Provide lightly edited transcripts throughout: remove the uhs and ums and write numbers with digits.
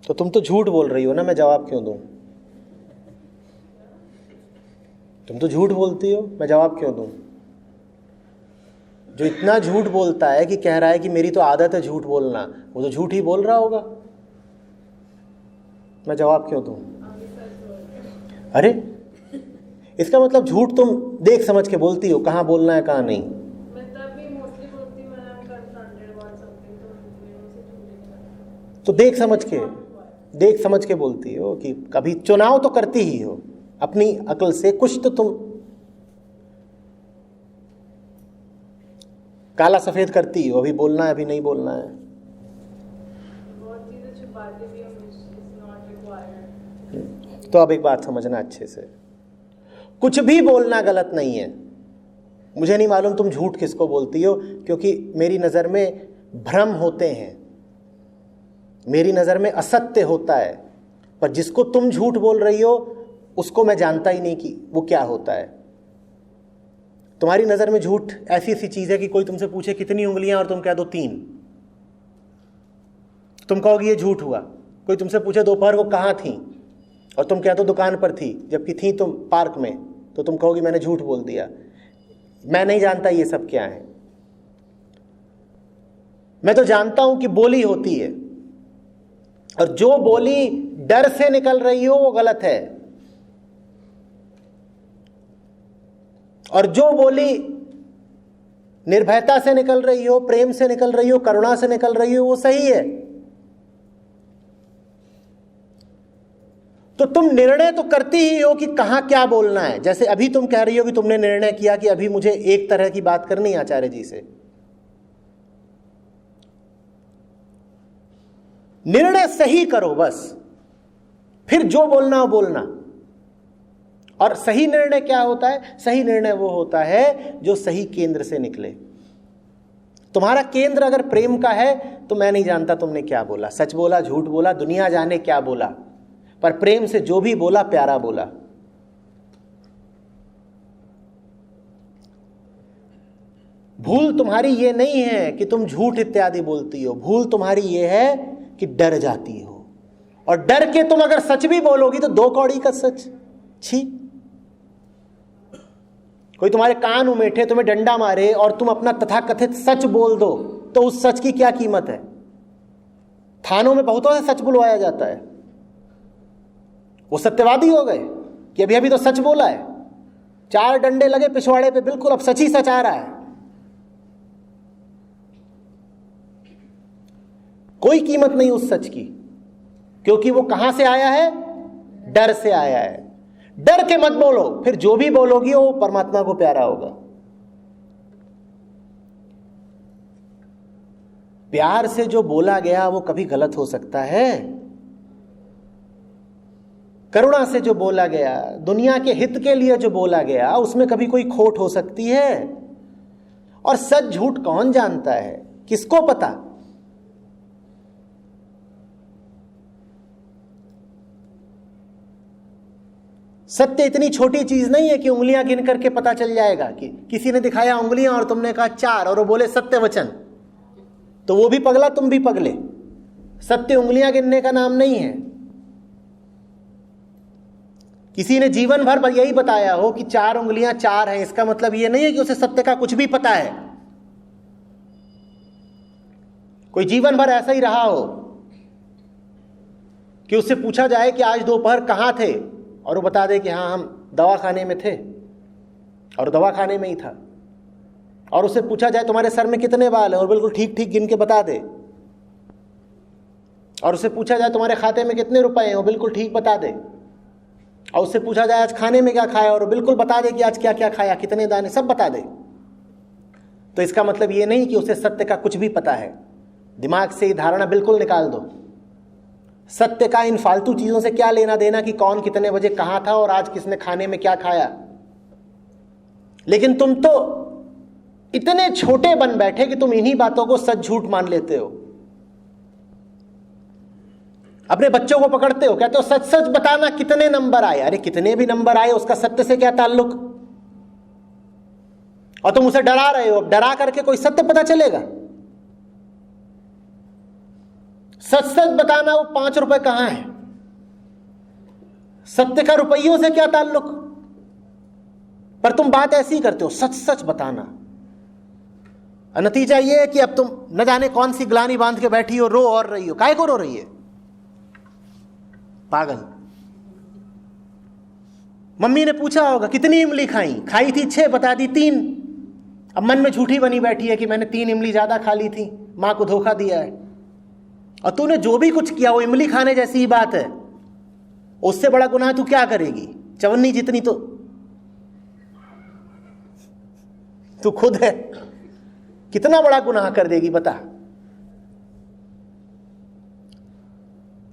तो तुम तो झूठ बोल रही हो ना, मैं जवाब क्यों दूं? तुम तो झूठ बोलती हो, मैं जवाब क्यों दूं? जो इतना झूठ बोलता है कि कह रहा है कि मेरी तो आदत है झूठ बोलना, वो तो झूठ ही बोल रहा होगा, मैं जवाब क्यों दूं? अरे इसका मतलब झूठ तुम देख समझ के बोलती हो, कहाँ बोलना है कहाँ नहीं। तो देख समझ के बोलती हो कि कभी चुनाव तो करती ही हो अपनी अकल से, कुछ तो तुम काला सफेद करती हो, अभी बोलना है अभी नहीं बोलना है। तो अब एक बात समझना अच्छे से, कुछ भी बोलना गलत नहीं है। मुझे नहीं मालूम तुम झूठ किसको बोलती हो, क्योंकि मेरी नज़र में भ्रम होते हैं, मेरी नज़र में असत्य होता है, पर जिसको तुम झूठ बोल रही हो उसको मैं जानता ही नहीं कि वो क्या होता है। तुम्हारी नज़र में झूठ ऐसी सी चीज़ है कि कोई तुमसे पूछे कितनी उंगलियां और तुम कह दो 3, तुम कहोगे ये झूठ हुआ। कोई तुमसे पूछे दोपहर को कहाँ थी और तुम कह दो दुकान पर थी, जबकि थी तुम पार्क में, तो तुम कहोगी मैंने झूठ बोल दिया। मैं नहीं जानता ये सब क्या है, मैं तो जानता हूं कि बोली होती है, और जो बोली डर से निकल रही हो वो गलत है, और जो बोली निर्भयता से निकल रही हो, प्रेम से निकल रही हो, करुणा से निकल रही हो, वो सही है। तो तुम निर्णय तो करती ही हो कि कहां क्या बोलना है। जैसे अभी तुम कह रही हो कि तुमने निर्णय किया कि अभी मुझे एक तरह की बात करनी है आचार्य जी से। निर्णय सही करो बस, फिर जो बोलना हो बोलना। और सही निर्णय क्या होता है? सही निर्णय वो होता है जो सही केंद्र से निकले। तुम्हारा केंद्र अगर प्रेम का है तो मैं नहीं जानता तुमने क्या बोला, सच बोला झूठ बोला, दुनिया जाने क्या बोला, पर प्रेम से जो भी बोला प्यारा बोला। भूल तुम्हारी ये नहीं है कि तुम झूठ इत्यादि बोलती हो, भूल तुम्हारी ये है कि डर जाती हो, और डर के तुम अगर सच भी बोलोगी तो 2 कौड़ी का सच। छी, कोई तुम्हारे कान उमेठे, तुम्हें डंडा मारे और तुम अपना तथाकथित सच बोल दो, तो उस सच की क्या कीमत है? थानों में बहुतों से सच बुलवाया जाता है, वो सत्यवादी हो गए कि अभी अभी तो सच बोला है, 4 डंडे लगे पिछवाड़े पे, बिल्कुल अब सच ही सच आ रहा है। कोई कीमत नहीं उस सच की, क्योंकि वो कहां से आया है? डर से आया है। डर के मत बोलो, फिर जो भी बोलोगी वो परमात्मा को प्यारा होगा। प्यार से जो बोला गया वो कभी गलत हो सकता है, करुणा से जो बोला गया, दुनिया के हित के लिए जो बोला गया, उसमें कभी कोई खोट हो सकती है। और सच झूठ कौन जानता है, किसको पता? सत्य इतनी छोटी चीज नहीं है कि उंगलियां गिन करके पता चल जाएगा। कि किसी ने दिखाया उंगलियां और तुमने कहा 4 और वो बोले सत्य वचन, तो वो भी पगला तुम भी पगले। सत्य उंगलियां गिनने का नाम नहीं है। किसी ने जीवन भर यही बताया हो कि 4 उंगलियां 4 हैं, इसका मतलब ये नहीं है कि उसे सत्य का कुछ भी पता है। कोई जीवन भर ऐसा ही रहा हो कि उससे पूछा जाए कि आज दोपहर कहां थे, और वो बता दे कि हाँ हम दवाखाने में थे, और दवाखाने में ही था। और उससे पूछा जाए तुम्हारे सर में कितने बाल हैं, और बिल्कुल ठीक ठीक गिन के बता दे। और उससे पूछा जाए तुम्हारे खाते में कितने रुपए हैं, वो बिल्कुल ठीक बता दे। और उससे पूछा जाए आज खाने में क्या खाया, और बिल्कुल बता दे कि आज क्या क्या खाया, कितने दाने, सब बता दे। तो इसका मतलब ये नहीं कि उसे सत्य का कुछ भी पता है। दिमाग से ये धारणा बिल्कुल निकाल दो। सत्य का इन फालतू चीजों से क्या लेना देना कि कौन कितने बजे कहां था और आज किसने खाने में क्या खाया। लेकिन तुम तो इतने छोटे बन बैठे कि तुम इन्हीं बातों को सच झूठ मान लेते हो। अपने बच्चों को पकड़ते हो, कहते हो सच सच बताना कितने नंबर आए। अरे कितने भी नंबर आए उसका सत्य से क्या ताल्लुक? और तुम उसे डरा रहे हो। डरा करके कोई सत्य पता चलेगा? सच सच बताना, वो 5 रुपए कहां है? सत्य का रुपयों से क्या ताल्लुक? पर तुम बात ऐसी करते हो, सच सच बताना। और नतीजा ये है कि अब तुम न जाने कौन सी ग्लानी बांध के बैठी हो, रो और रही हो। काहे को रो रही है? पागल। मम्मी ने पूछा होगा कितनी इमली खाई? खाई थी 6, बता दी 3। अब मन में झूठी बनी बैठी है कि मैंने 3 इमली ज्यादा खा ली थी, मां को धोखा दिया है। और तूने जो भी कुछ किया वो इमली खाने जैसी ही बात है। उससे बड़ा गुनाह तू क्या करेगी? चवन्नी जितनी तो तू खुद है, कितना बड़ा गुनाह कर देगी बता?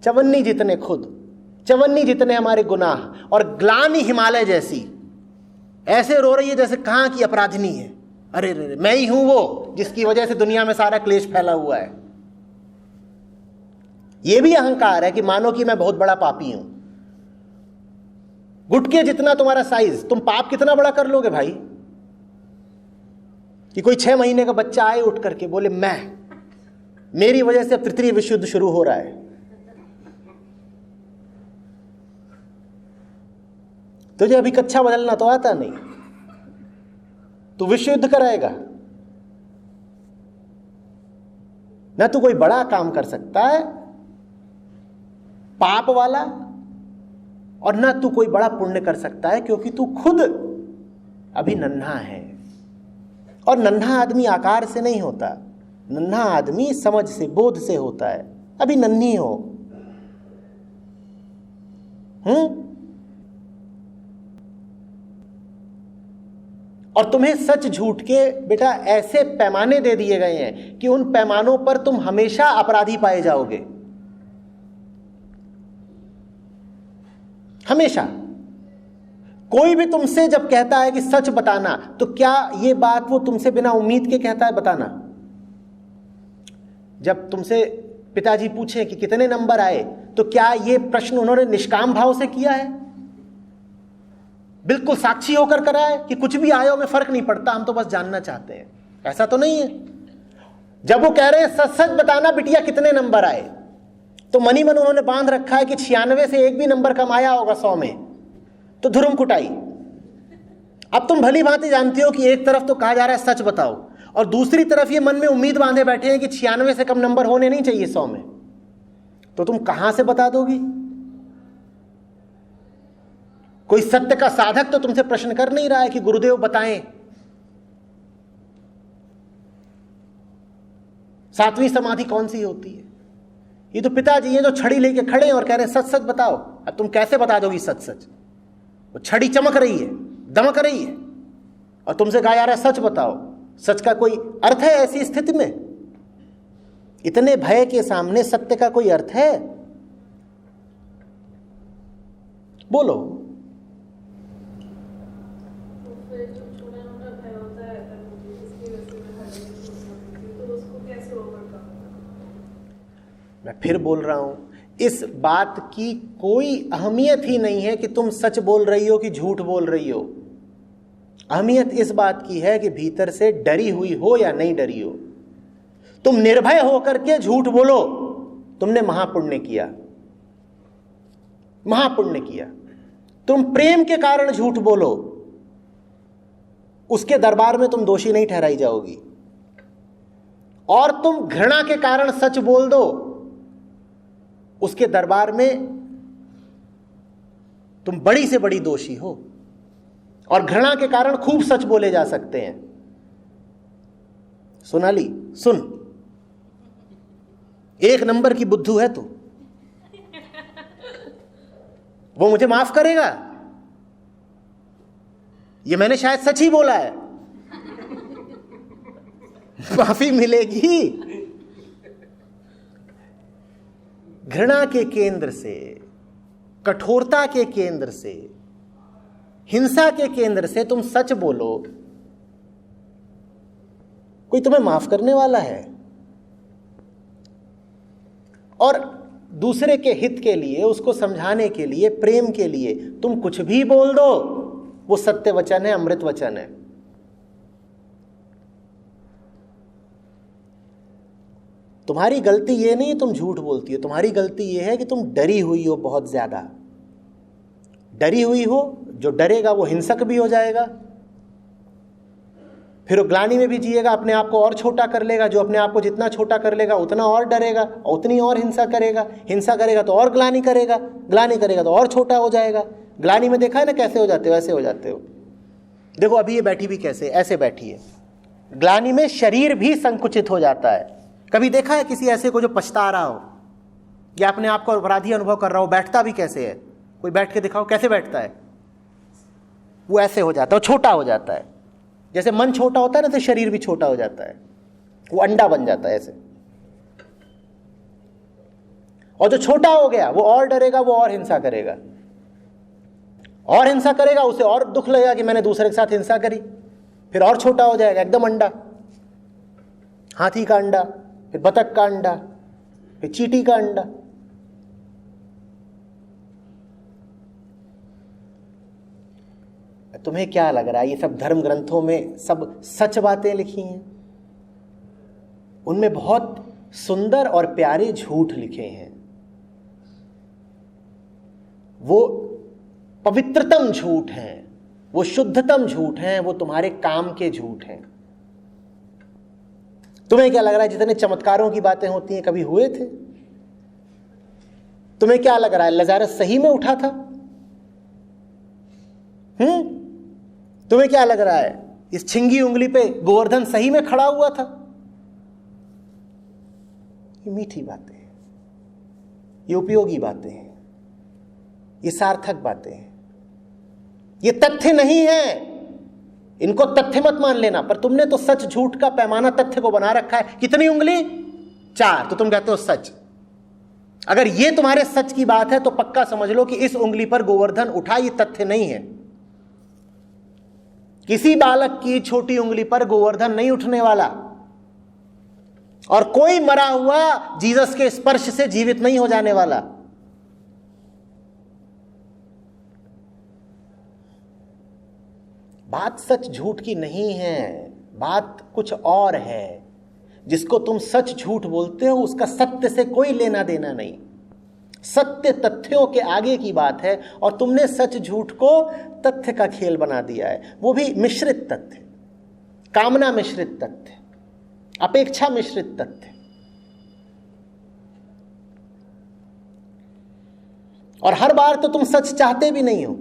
चवन्नी जितने खुद, चवन्नी जितने हमारे गुनाह। और ग्लानी हिमालय जैसी ऐसे रो रही है जैसे कहां की अपराधिनी है। अरे रे, मैं ही हूं वो जिसकी वजह से दुनिया में सारा क्लेश फैला हुआ है। यह भी अहंकार है कि मानो कि मैं बहुत बड़ा पापी हूं। गुटके जितना तुम्हारा साइज, तुम पाप कितना बड़ा कर लोगे भाई? कि कोई 6 महीने का बच्चा आए उठ करके बोले मेरी वजह से अब तृतीय विश्व युद्ध शुरू हो रहा है। तुझे अभी कच्छा बदलना तो आता नहीं, तू विश्व युद्ध कराएगा ना? तू कोई बड़ा काम कर सकता है पाप वाला, और ना तू कोई बड़ा पुण्य कर सकता है, क्योंकि तू खुद अभी नन्हा है। और नन्हा आदमी आकार से नहीं होता, नन्हा आदमी समझ से, बोध से होता है। अभी नन्ही हो। और तुम्हें सच झूठ के बेटा ऐसे पैमाने दे दिए गए हैं कि उन पैमानों पर तुम हमेशा अपराधी पाए जाओगे, हमेशा। कोई भी तुमसे जब कहता है कि सच बताना, तो क्या यह बात वो तुमसे बिना उम्मीद के कहता है बताना? जब तुमसे पिताजी पूछे कि कितने नंबर आए, तो क्या यह प्रश्न उन्होंने निष्काम भाव से किया है? बिल्कुल साक्षी होकर करा है कि कुछ भी आयो में फर्क नहीं पड़ता, हम तो बस जानना चाहते हैं? ऐसा तो नहीं है। जब वो कह रहे हैं सच सच बताना बिटिया कितने नंबर आए, तो मनी मन उन्होंने बांध रखा है कि 96 से एक भी नंबर कम आया होगा 100 में, तो धुरम कुटाई। अब तुम भली भांति जानती हो कि एक तरफ तो कहा जा रहा है सच बताओ, और दूसरी तरफ ये मन में उम्मीद बांधे बैठे हैं कि 96 से कम नंबर होने नहीं चाहिए 100 में, तो तुम कहां से बता दोगी? कोई सत्य का साधक तो तुमसे प्रश्न कर नहीं रहा है कि गुरुदेव बताएं। 7वीं समाधि कौन सी होती है? ये तो पिताजी ये जो छड़ी लेके खड़े हैं और कह रहे हैं सच सच बताओ। अब तुम कैसे बता दोगी सच सच? वो छड़ी चमक रही है, दमक रही है, और तुमसे कहा जा रहा है सच बताओ। सच का कोई अर्थ है ऐसी स्थिति में? इतने भय के सामने सत्य का कोई अर्थ है? बोलो। मैं फिर बोल रहा हूं, इस बात की कोई अहमियत ही नहीं है कि तुम सच बोल रही हो कि झूठ बोल रही हो। अहमियत इस बात की है कि भीतर से डरी हुई हो या नहीं डरी हो। तुम निर्भय होकर के झूठ बोलो, तुमने महापुण्य किया, महापुण्य किया। तुम प्रेम के कारण झूठ बोलो, उसके दरबार में तुम दोषी नहीं ठहराई जाओगी। और तुम घृणा के कारण सच बोल दो, उसके दरबार में तुम बड़ी से बड़ी दोषी हो। और घृणा के कारण खूब सच बोले जा सकते हैं। सोनाली सुन, 1 नंबर की बुद्धू है तू, वो मुझे माफ करेगा? ये मैंने शायद सच ही बोला है, माफी मिलेगी। घृणा के केंद्र से, कठोरता के केंद्र से, हिंसा के केंद्र से तुम सच बोलो, कोई तुम्हें माफ करने वाला है? और दूसरे के हित के लिए, उसको समझाने के लिए, प्रेम के लिए तुम कुछ भी बोल दो, वो सत्य वचन है, अमृत वचन है। तुम्हारी गलती ये नहीं है तुम झूठ बोलती हो, तुम्हारी गलती ये है कि तुम डरी हुई हो, बहुत ज़्यादा डरी हुई हो। जो डरेगा वो हिंसक भी हो जाएगा, फिर वो ग्लानि में भी जिएगा, अपने आप को और छोटा कर लेगा। जो अपने आप को जितना छोटा कर लेगा उतना और डरेगा, उतनी और हिंसा करेगा, हिंसा करेगा तो और ग्लानि करेगा, ग्लानि करेगा तो और छोटा हो जाएगा। ग्लानि में देखा है ना कैसे हो जाते हो, ऐसे हो जाते हो। देखो अभी ये बैठी भी कैसे, ऐसे बैठी है। ग्लानि में शरीर भी संकुचित हो जाता है। कभी देखा है किसी ऐसे को जो पछता रहा हो या अपने आप को अपराधी अनुभव कर रहा हो, बैठता भी कैसे है? कोई बैठ के दिखाओ कैसे बैठता है। वो ऐसे हो जाता है, वो छोटा हो जाता है। जैसे मन छोटा होता है ना, तो शरीर भी छोटा हो जाता है, वो अंडा बन जाता है ऐसे। और जो छोटा हो गया वो और डरेगा, वो और हिंसा करेगा, और हिंसा करेगा, उसे और दुख लगेगा कि मैंने दूसरे के साथ हिंसा करी, फिर और छोटा हो जाएगा, एकदम अंडा, हाथी का अंडा, फिर बतख का अंडा, फिर चींटी का अंडा। तुम्हें क्या लग रहा है ये सब धर्म ग्रंथों में सब सच बातें लिखी हैं? उनमें बहुत सुंदर और प्यारे झूठ लिखे हैं। वो पवित्रतम झूठ हैं, वो शुद्धतम झूठ हैं, वो तुम्हारे काम के झूठ हैं। तुम्हें क्या लग रहा है जितने चमत्कारों की बातें होती हैं कभी हुए थे? तुम्हें क्या लग रहा है लजारस सही में उठा था? तुम्हें क्या लग रहा है इस छिंगी उंगली पे गोवर्धन सही में खड़ा हुआ था? ये मीठी बातें हैं, ये उपयोगी बातें हैं, ये सार्थक बातें हैं। ये तथ्य नहीं है, इनको तथ्य मत मान लेना। पर तुमने तो सच झूठ का पैमाना तथ्य को बना रखा है। कितनी उंगली? 4, तो तुम कहते हो सच। अगर ये तुम्हारे सच की बात है तो पक्का समझ लो कि इस उंगली पर गोवर्धन उठा, ये तथ्य नहीं है। किसी बालक की छोटी उंगली पर गोवर्धन नहीं उठने वाला, और कोई मरा हुआ जीसस के स्पर्श से जीवित नहीं हो जाने वाला। बात सच झूठ की नहीं है, बात कुछ और है। जिसको तुम सच झूठ बोलते हो उसका सत्य से कोई लेना देना नहीं। सत्य तथ्यों के आगे की बात है, और तुमने सच झूठ को तथ्य का खेल बना दिया है। वो भी मिश्रित तथ्य, कामना मिश्रित तथ्य, अपेक्षा मिश्रित तथ्य। और हर बार तो तुम सच चाहते भी नहीं हो।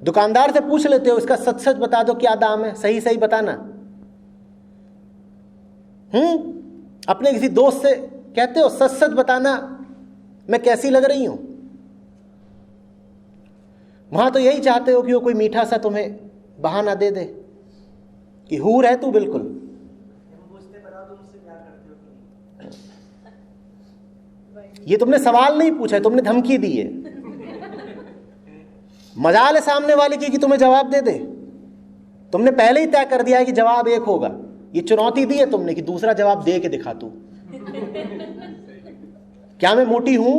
दुकानदार से पूछ लेते हो इसका सच सच बता दो क्या दाम है, सही सही बताना। अपने किसी दोस्त से कहते हो सच सच बताना मैं कैसी लग रही हूं। वहां तो यही चाहते हो कि वो कोई मीठा सा तुम्हें बहाना दे दे कि हूर है तू बिल्कुल। ये तुमने सवाल नहीं पूछा है, तुमने धमकी दी है। मजाल है सामने वाले की कि तुम्हें जवाब दे दे। तुमने पहले ही तय कर दिया है कि जवाब एक होगा। ये चुनौती दी है तुमने कि दूसरा जवाब दे के दिखा तू। क्या मैं मोटी हूं?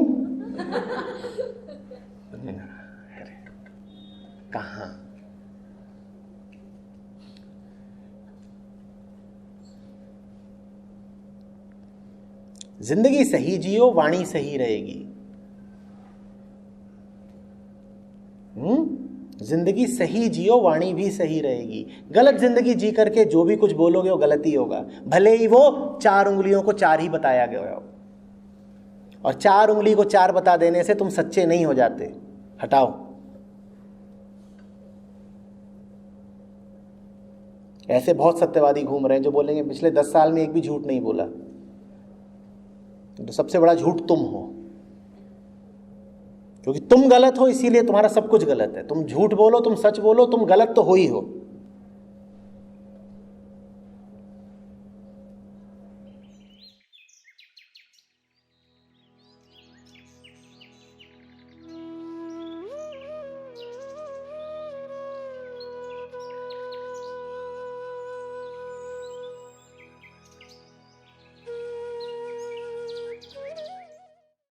कहां? जिंदगी सही जियो, वाणी सही रहेगी। जिंदगी सही जियो, वाणी भी सही रहेगी। गलत जिंदगी जी करके जो भी कुछ बोलोगे वो गलत ही होगा, भले ही वो 4 उंगलियों को 4 ही बताया गया हो। और 4 उंगली को 4 बता देने से तुम सच्चे नहीं हो जाते। हटाओ। ऐसे बहुत सत्यवादी घूम रहे हैं जो बोलेंगे पिछले 10 साल में एक भी झूठ नहीं बोला। तो सबसे बड़ा झूठ तुम हो, क्योंकि तुम गलत हो इसीलिए तुम्हारा सब कुछ गलत है। तुम झूठ बोलो, तुम सच बोलो, तुम गलत तो हो ही हो।